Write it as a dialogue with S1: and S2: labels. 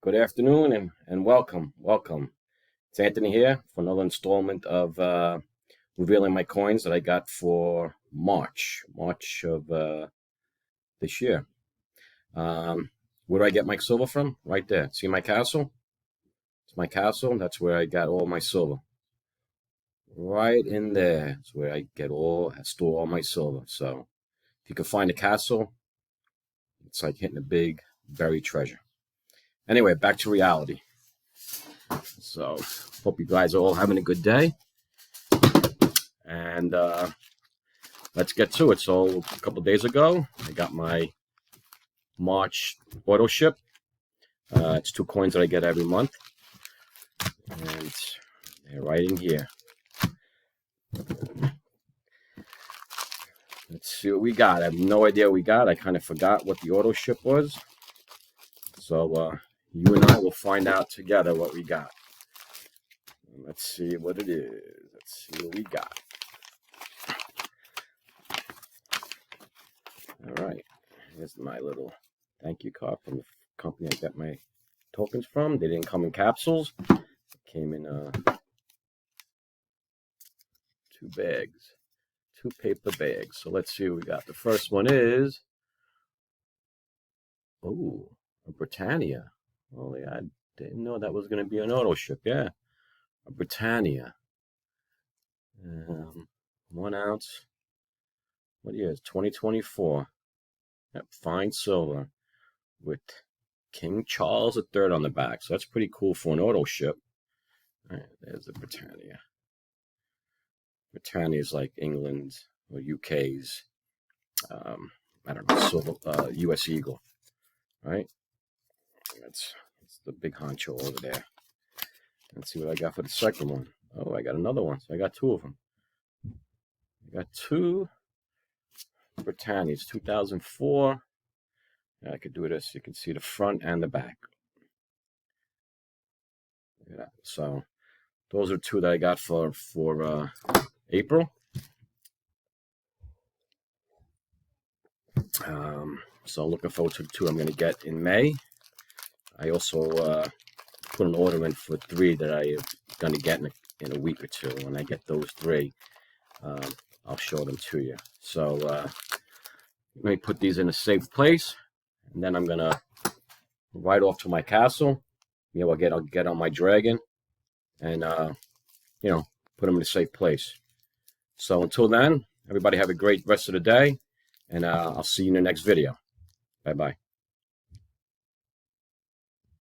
S1: Good afternoon and welcome. It's Anthony here for another installment of revealing my coins that I got for March of this year. Where do I get my silver from? Right there. See my castle? It's my castle. That's where I got all my silver. Right in there. That's where I store all my silver. So if you can find a castle, it's like hitting a big buried treasure. Anyway, back to reality. So, hope you guys are all having a good day. And let's get to it. So, a couple of days ago, I got my March Autoship. It's 2 coins that I get every month. And they're right in here. Let's see what we got. I have no idea what we got. I kind of forgot what the Autoship was. So, you and I will find out together what we got. Let's see what it is. Let's see what we got. All right. Here's my little thank you card from the company I got my tokens from. They didn't come in capsules. It came in 2 bags. 2 paper bags. So let's see what we got. The first one is, oh, a Britannia. Oh, yeah, I didn't know that was going to be an Autoship. Yeah, a Britannia. 1 ounce. What year is 2024? Yep, fine silver with King Charles III on the back. So that's pretty cool for an Autoship. All right, there's the Britannia. Britannia is like England or UK's, I don't know, silver, U.S. Eagle, right? That's the big honcho over there. Let's see what I got for the second one. Oh, I got another one. So I got 2 of them. I got 2 Britannias, 2004. I could do this. You can see the front and the back. Look at that. So those are 2 that I got for April. So looking forward to the 2 I'm going to get in May. I also put an order in for 3 that I'm going to get in a week or 2. When I get those 3, I'll show them to you. So let me put these in a safe place, and then I'm going to ride off to my castle. I'll get on my dragon and, put them in a safe place. So until then, everybody have a great rest of the day, and I'll see you in the next video. Bye-bye.